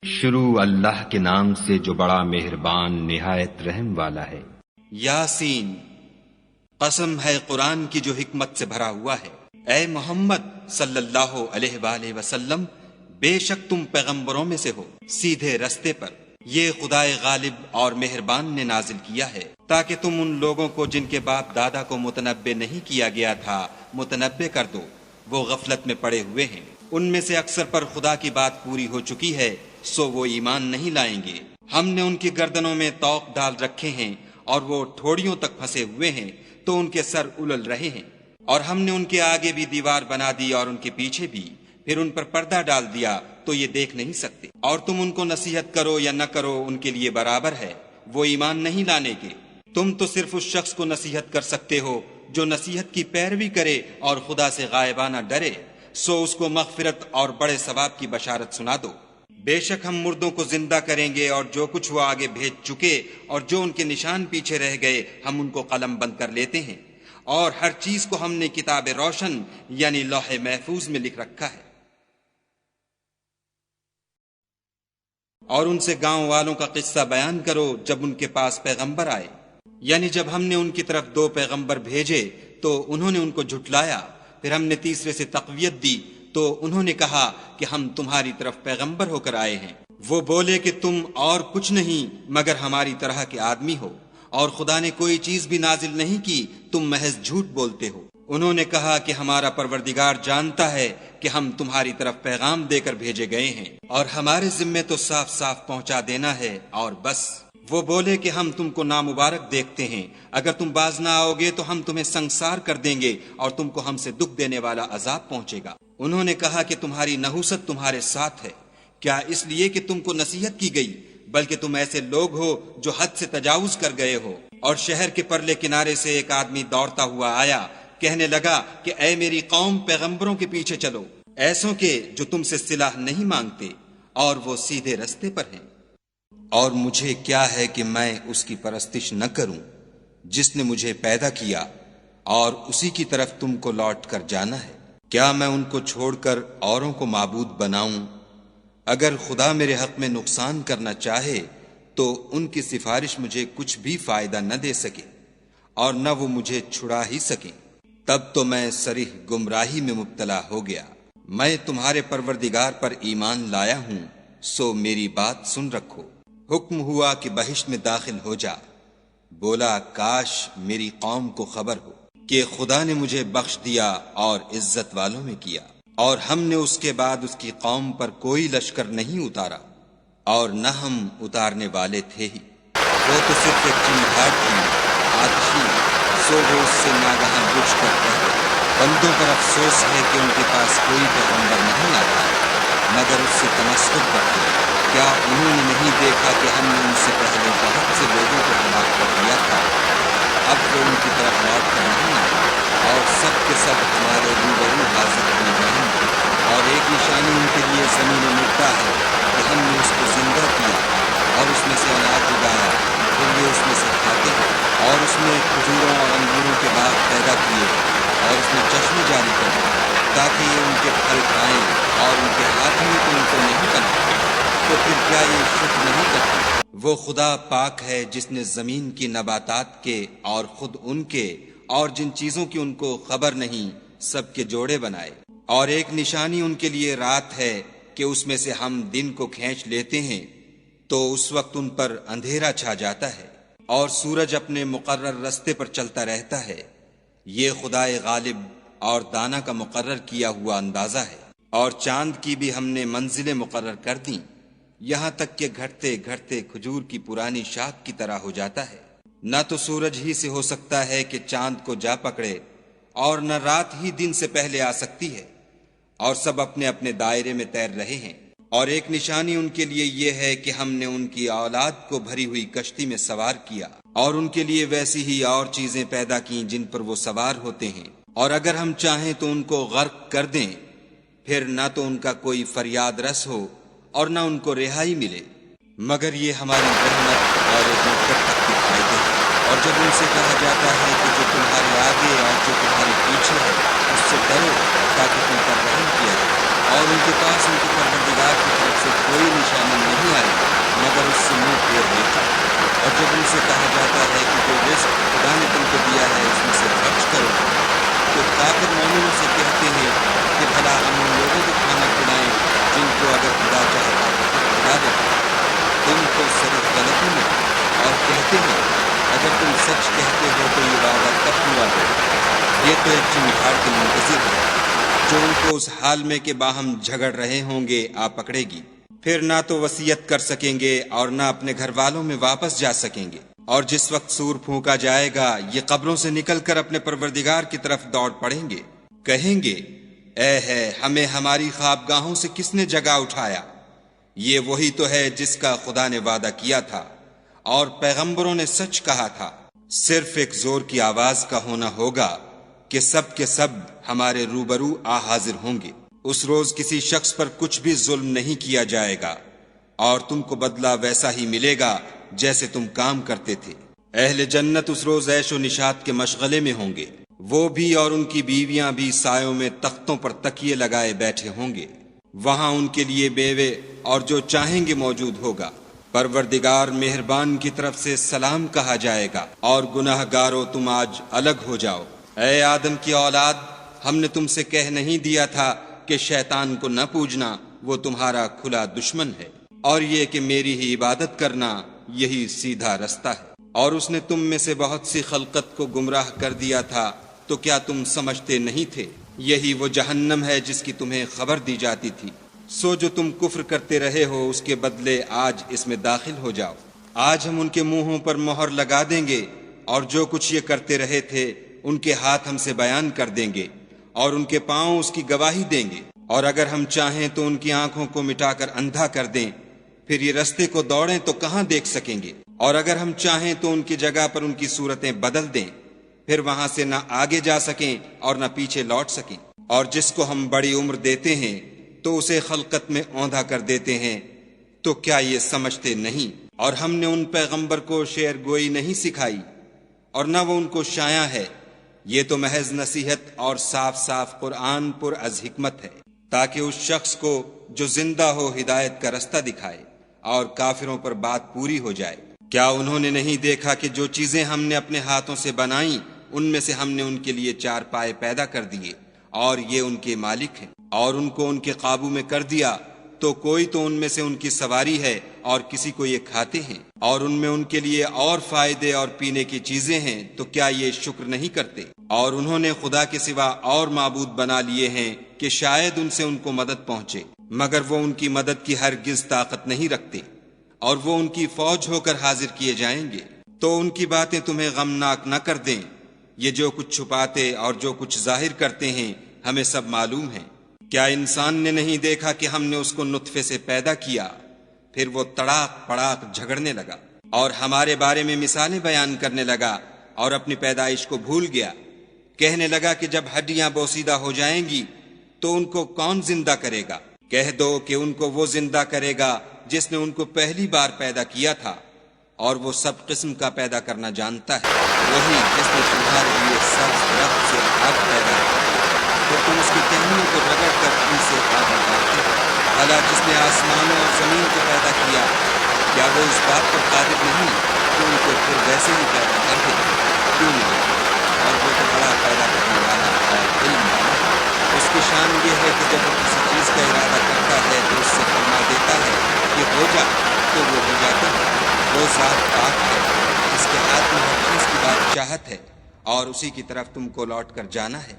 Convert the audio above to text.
شروع اللہ کے نام سے جو بڑا مہربان نہایت رحم والا ہے۔ یاسین، قسم ہے قرآن کی جو حکمت سے بھرا ہوا ہے۔ اے محمد صلی اللہ علیہ وآلہ وسلم، بے شک تم پیغمبروں میں سے ہو سیدھے رستے پر۔ یہ خدائے غالب اور مہربان نے نازل کیا ہے تاکہ تم ان لوگوں کو جن کے باپ دادا کو متنبع نہیں کیا گیا تھا متنبع کر دو۔ وہ غفلت میں پڑے ہوئے ہیں، ان میں سے اکثر پر خدا کی بات پوری ہو چکی ہے، سو وہ ایمان نہیں لائیں گے۔ ہم نے ان کی گردنوں میں طوق ڈال رکھے ہیں اور وہ ٹھوڑیوں تک پھنسے ہوئے ہیں تو ان کے سر الل رہے ہیں، اور ہم نے ان کے آگے بھی دیوار بنا دی اور ان کے پیچھے بھی، پھر ان پر پردہ ڈال دیا تو یہ دیکھ نہیں سکتے۔ اور تم ان کو نصیحت کرو یا نہ کرو ان کے لیے برابر ہے، وہ ایمان نہیں لانے کے۔ تم تو صرف اس شخص کو نصیحت کر سکتے ہو جو نصیحت کی پیروی کرے اور خدا سے غائبانہ ڈرے، سو اس کو مغفرت اور بڑے ثواب کی بشارت سنا دو۔ بے شک ہم مردوں کو زندہ کریں گے، اور جو کچھ وہ آگے بھیج چکے اور جو ان کے نشان پیچھے رہ گئے ہم ان کو قلم بند کر لیتے ہیں، اور ہر چیز کو ہم نے کتاب روشن یعنی لوح محفوظ میں لکھ رکھا ہے۔ اور ان سے گاؤں والوں کا قصہ بیان کرو جب ان کے پاس پیغمبر آئے، یعنی جب ہم نے ان کی طرف 2 پیغمبر بھیجے تو انہوں نے ان کو جھٹلایا، پھر ہم نے تیسرے سے تقویت دی تو انہوں نے کہا کہ ہم تمہاری طرف پیغمبر ہو کر آئے ہیں۔ وہ بولے کہ تم اور کچھ نہیں مگر ہماری طرح کے آدمی ہو، اور خدا نے کوئی چیز بھی نازل نہیں کی، تم محض جھوٹ بولتے ہو۔ انہوں نے کہا کہ ہمارا پروردگار جانتا ہے کہ ہم تمہاری طرف پیغام دے کر بھیجے گئے ہیں، اور ہمارے ذمے تو صاف صاف پہنچا دینا ہے اور بس۔ وہ بولے کہ ہم تم کو نامبارک دیکھتے ہیں، اگر تم باز نہ آؤ گے تو ہم تمہیں سنگسار کر دیں گے اور تم کو ہم سے دکھ دینے والا عذاب پہنچے گا۔ انہوں نے کہا کہ تمہاری نحوست تمہارے ساتھ ہے، کیا اس لیے کہ تم کو نصیحت کی گئی؟ بلکہ تم ایسے لوگ ہو جو حد سے تجاوز کر گئے ہو۔ اور شہر کے پرلے کنارے سے ایک آدمی دوڑتا ہوا آیا، کہنے لگا کہ اے میری قوم، پیغمبروں کے پیچھے چلو، ایسوں کے جو تم سے صلاح نہیں مانگتے اور وہ سیدھے رستے پر ہیں۔ اور مجھے کیا ہے کہ میں اس کی پرستش نہ کروں جس نے مجھے پیدا کیا، اور اسی کی طرف تم کو لوٹ کر جانا ہے۔ کیا میں ان کو چھوڑ کر اوروں کو معبود بناؤں؟ اگر خدا میرے حق میں نقصان کرنا چاہے تو ان کی سفارش مجھے کچھ بھی فائدہ نہ دے سکے، اور نہ وہ مجھے چھڑا ہی سکیں۔ تب تو میں صریح گمراہی میں مبتلا ہو گیا۔ میں تمہارے پروردگار پر ایمان لایا ہوں، سو میری بات سن رکھو۔ حکم ہوا کہ بہشت میں داخل ہو جا۔ بولا کاش میری قوم کو خبر ہو کہ خدا نے مجھے بخش دیا اور عزت والوں میں کیا، اور ہم نے اس کے بعد اس کی قوم پر کوئی لشکر نہیں اتارا، اور نہ ہم اتارنے والے تھے ہی۔ وہ تو صرف ایک چنگھاٹ تھی آتشی، سو وہ اس سے ناگہاں بجھ کر رہ گئے۔ بندوں پر افسوس ہے کہ ان کے پاس کوئی پیغمبر نہیں آتا مگر اس سے تمسخر کرتے۔ کیا انہوں نے نہیں دیکھا کہ ہم نے ان سے پہلے بہت سے لوگوں کو ہلاک کر دیا تھا؟ اب وہ ان کی طرف لوٹ کر نہیں آئے، اور سب کے سب ہمارے روبرو حاضر ہو جائیں گے۔ اور ایک نشانی ان کے لیے زمین مردہ ہے کہ ہم نے اس کو زندہ کیا اور اس میں سے اناج اگایا، پھر یہ اس میں سے کھاتے ہیں، اور اس میں کھجوروں اور انگوروں کے باغ پیدا کیے، اور اس میں چشمے جاری کر دیے تاکہ یہ ان کے پھل کھائیں، اور ان کے ہاتھ میں تو ان کو نہیں بناتے، تو پھر کیا یہ شکر نہیں کرتے؟ وہ خدا پاک ہے جس نے زمین کی نباتات کے اور خود ان کے اور جن چیزوں کی ان کو خبر نہیں سب کے جوڑے بنائے۔ اور ایک نشانی ان کے لیے رات ہے کہ اس میں سے ہم دن کو کھینچ لیتے ہیں تو اس وقت ان پر اندھیرا چھا جاتا ہے، اور سورج اپنے مقرر رستے پر چلتا رہتا ہے۔ یہ خدائے غالب اور دانا کا مقرر کیا ہوا اندازہ ہے۔ اور چاند کی بھی ہم نے منزلیں مقرر کر دیں، یہاں تک کہ گھٹتے گھٹتے کھجور کی پرانی شاخ کی طرح ہو جاتا ہے۔ نہ تو سورج ہی سے ہو سکتا ہے کہ چاند کو جا پکڑے، اور نہ رات ہی دن سے پہلے آ سکتی ہے، اور سب اپنے اپنے دائرے میں تیر رہے ہیں۔ اور ایک نشانی ان کے لیے یہ ہے کہ ہم نے ان کی اولاد کو بھری ہوئی کشتی میں سوار کیا، اور ان کے لیے ویسی ہی اور چیزیں پیدا کیں جن پر وہ سوار ہوتے ہیں، اور اگر ہم چاہیں تو ان کو غرق کر دیں، پھر نہ تو ان کا کوئی فریاد رس ہو اور نہ ان کو رہائی ملے، مگر یہ ہماری رحمت اور ایک مدت تک کے فائدے ہیں۔ اور جب ان سے کہا جاتا ہے کہ جو تمہارے آگے اور جو تمہارے پیچھے ہے اس سے ڈرو تاکہ تم پر رحم کیا جائے، اور ان کے پاس ان کے پروردگار کی طرف سے کوئی نشانی نہیں تم سے کہا جاتا ہے کہ جو رزق خدا نے تم کو دیا ہے اس میں سے خرچ کرو، تو کافر مومنوں سے کہتے ہیں کہ بھلا ہم ان لوگوں کو کھانا کھلائیں جن کو اگر خدا چاہتا تو پھر کھلا دیتا۔ تم تو صرف غلطی میں اور کہتے ہیں اگر تم سچ کہتے ہو تو یہ وعدہ کب پورا ہو؟ یہ تو ایک چنگھاڑ کے منتظر ہے جو ان کو اس حال میں کہ باہم جھگڑ رہے ہوں گے آ پکڑے گی، پھر نہ تو وصیت کر سکیں گے اور نہ اپنے گھر والوں میں واپس جا سکیں گے۔ اور جس وقت سور پھونکا جائے گا یہ قبروں سے نکل کر اپنے پروردگار کی طرف دوڑ پڑیں گے، کہیں گے اے ہے ہمیں ہماری خوابگاہوں سے کس نے جگا اٹھایا؟ یہ وہی تو ہے جس کا خدا نے وعدہ کیا تھا اور پیغمبروں نے سچ کہا تھا۔ صرف ایک زور کی آواز کا ہونا ہوگا کہ سب کے سب ہمارے روبرو آ حاضر ہوں گے۔ اس روز کسی شخص پر کچھ بھی ظلم نہیں کیا جائے گا اور تم کو بدلہ ویسا ہی ملے گا جیسے تم کام کرتے تھے۔ اہل جنت اس روز عیش و نشاط کے مشغلے میں ہوں گے، وہ بھی اور ان کی بیویاں بھی سایوں میں تختوں پر تکیے لگائے بیٹھے ہوں گے، وہاں ان کے لیے بیوے اور جو چاہیں گے موجود ہوگا۔ پروردگار مہربان کی طرف سے سلام کہا جائے گا اور گناہ گارو تم آج الگ ہو جاؤ۔ اے آدم کی اولاد، ہم نے تم سے کہہ نہیں دیا تھا کہ شیطان کو نہ پوجنا، وہ تمہارا کھلا دشمن ہے، اور یہ کہ میری ہی عبادت کرنا یہی سیدھا رستہ ہے۔ اور اس نے تم میں سے بہت سی خلقت کو گمراہ کر دیا تھا، تو کیا تم سمجھتے نہیں تھے؟ یہی وہ جہنم ہے جس کی تمہیں خبر دی جاتی تھی۔ سو جو تم کفر کرتے رہے ہو اس کے بدلے آج اس میں داخل ہو جاؤ۔ آج ہم ان کے منہوں پر مہر لگا دیں گے اور جو کچھ یہ کرتے رہے تھے ان کے ہاتھ ہم سے بیان کر دیں گے اور ان کے پاؤں اس کی گواہی دیں گے، اور اگر ہم چاہیں تو ان کی آنکھوں کو مٹا کر اندھا کر دیں، پھر یہ رستے کو دوڑیں تو کہاں دیکھ سکیں گے، اور اگر ہم چاہیں تو ان کی جگہ پر ان کی صورتیں بدل دیں، پھر وہاں سے نہ آگے جا سکیں اور نہ پیچھے لوٹ سکیں۔ اور جس کو ہم بڑی عمر دیتے ہیں تو اسے خلقت میں اوندھا کر دیتے ہیں، تو کیا یہ سمجھتے نہیں؟ اور ہم نے ان پیغمبر کو شعر گوئی نہیں سکھائی اور نہ وہ ان کو شایع ہے، یہ تو محض نصیحت اور صاف صاف قرآن پر از حکمت ہے، تاکہ اس شخص کو جو زندہ ہو ہدایت کا رستہ دکھائے اور کافروں پر بات پوری ہو جائے۔ کیا انہوں نے نہیں دیکھا کہ جو چیزیں ہم نے اپنے ہاتھوں سے بنائیں ان میں سے ہم نے ان کے لیے چار پائے پیدا کر دیے اور یہ ان کے مالک ہیں، اور ان کو ان کے قابو میں کر دیا تو کوئی تو ان میں سے ان کی سواری ہے اور کسی کو یہ کھاتے ہیں، اور ان میں ان کے لیے اور فائدے اور پینے کی چیزیں ہیں، تو کیا یہ شکر نہیں کرتے؟ اور انہوں نے خدا کے سوا اور معبود بنا لیے ہیں کہ شاید ان سے ان کو مدد پہنچے، مگر وہ ان کی مدد کی ہرگز طاقت نہیں رکھتے، اور وہ ان کی فوج ہو کر حاضر کیے جائیں گے۔ تو ان کی باتیں تمہیں غمناک نہ کر دیں، یہ جو کچھ چھپاتے اور جو کچھ ظاہر کرتے ہیں ہمیں سب معلوم ہے۔ کیا انسان نے نہیں دیکھا کہ ہم نے اس کو نطفے سے پیدا کیا، پھر وہ تڑاک پڑاک جھگڑنے لگا اور ہمارے بارے میں مثالیں بیان کرنے لگا اور اپنی پیدائش کو بھول گیا، کہنے لگا کہ جب ہڈیاں بوسیدہ ہو جائیں گی تو ان کو کون زندہ کرے گا؟ کہہ دو کہ ان کو وہ زندہ کرے گا جس نے ان کو پہلی بار پیدا کیا تھا، اور وہ سب قسم کا پیدا کرنا جانتا ہے، وہی جس نے تمہارے لیے سبز درخت سے آگ پیدا کی تو تم اس کی ٹہنیوں کو رگڑ کر ان سے آگ نکالتے ہو۔ بھلا جس نے آسمانوں اور زمین کو پیدا کیا، کیا وہ اس بات پر قادر نہیں کہ ان کو پھر ویسے ہی پیدا کر دے؟ کیوں نہیں؟ اور وہ تو بڑا پیدا کرنے والا اور علم والا ہے۔ اس کی شان یہ ہے کہ جب وہ کسی چیز کا ارادہ کرتا ہے تو اس سے فرما دیتا ہے کہ ہو جا، تو وہ ہو جاتا ہے۔ وہ ذات پاک ہے جس کے ہاتھ میں ہر چیز کی بات چاہت ہے، اور اسی کی طرف تم کو لوٹ کر جانا ہے۔